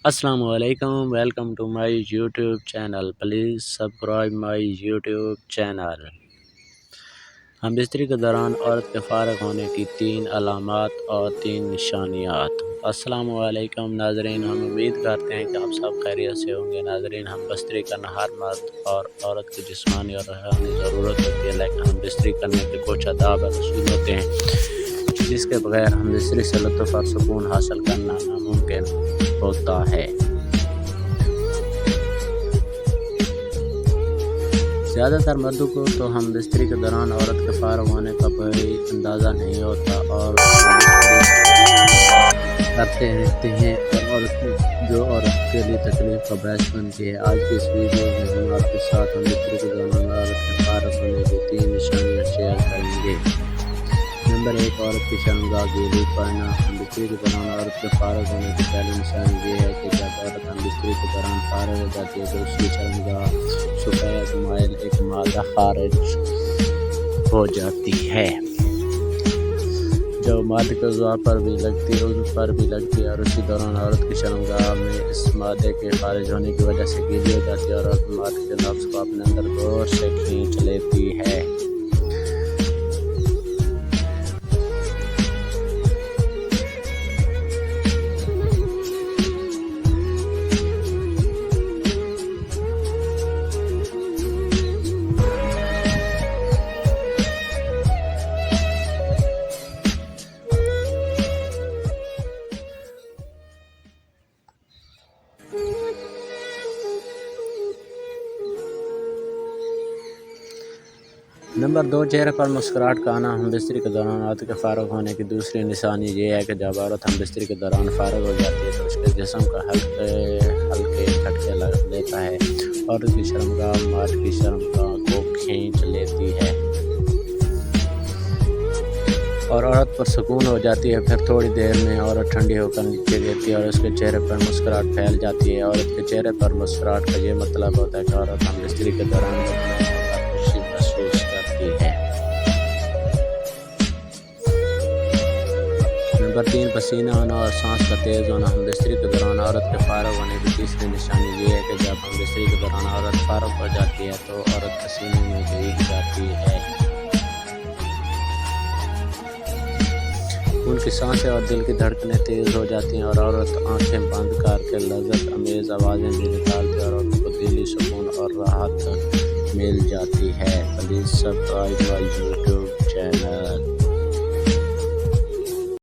السلام علیکم، welcome to my YouTube channel. Please subscribe my YouTube channel. ہم بستری کے دوران عورت کے فارغ ہونے کی 3 علامات اور 3 نشانیات. السلام علیکم ناظرین، ہم امید کرتے ہیں کہ آپ سب خیریت سے ہوں گے. ناظرین، ہم بستری کرنا ہر مرد اور عورت کی جسمانی اور روحانی ضرورت ہوتی ہے، لیکن ہم بستری کرنے کے کچھ آداب اور اصول ہوتے ہیں جس کے بغیر ہم بستری سے لطف اور سکون حاصل کرنا ناممکن ہوتا ہے. زیادہ تر مردوں کو تو ہم بستری کے دوران عورت کے فارغ ہونے کا کوئی اندازہ نہیں ہوتا اور کرتے رہتے ہیں، اور عورت کے لیے تکلیف کا باعث بنتی ہے. آج کی اس ویڈیو میں ہم آپ کے ساتھ ہم بستری کے دوران عورت کے فارغ ہونے کی 3 نشانیاں شیئر کریں گے. نمبر 1، عورت کی شرمگاہ گیلی پڑنا. ہم بستری کے دوران عورت کے فارغ ہونے کی پہلی نشانی یہ ہے کہ جب عورت ہم بستری کے دوران فارغ ہو جاتی ہے تو اس کی شرمگاہ سفید مائل ایک مادہ خارج ہو جاتی ہے جو مادے کے اعضاء پر بھی لگتی ہے، اور اسی دوران عورت کی شرمگاہ میں اس مادے کے خارج ہونے کی وجہ سے گیلی ہو جاتی ہے اور عورت مادے کے لفظ کو اپنے اندر زور سے کھینچ لیتی ہے. نمبر 2، چہرے پر مسکراہٹ کا آنا. ہم بستری کے دوران عورت کے فارغ ہونے کی دوسری نشانی یہ ہے کہ جب عورت ہم بستری کے دوران فارغ ہو جاتی ہے تو اس کے جسم کا ہلکے جھٹکے لیتا ہے. عورت کی شرمگاہ مرد کی شرمگاہ کو کھینچ لیتی ہے اور عورت پر سکون ہو جاتی ہے. پھر تھوڑی دیر میں عورت ٹھنڈی ہو کر نیچے گرتی ہے اور اس کے چہرے پر مسکراہٹ پھیل جاتی ہے. عورت کے چہرے پر مسکراہٹ کا یہ مطلب ہوتا ہے کہ عورت ہم بستری کے دوران خوشی محسوس کرتی ہے. نمبر 3، پسینہ آنا اور سانس کا تیز ہونا. ہم بستری کے دوران عورت کے فارغ ہونے کی تیسری نشانی یہ ہے کہ جب ہم بستری کے دوران عورت فارغ ہو جاتی ہے تو عورت پسینے میں بھیگ جاتی ہے. ان کی سانسیں اور دل کی دھڑکنیں تیز ہو جاتی ہیں اور عورت آنکھیں بند کر کے لذت امیز آوازیں بھی نکالتی ہے اور عورت کو دلی سکون اور راحت مل جاتی ہے. Please subscribe my YouTube channel.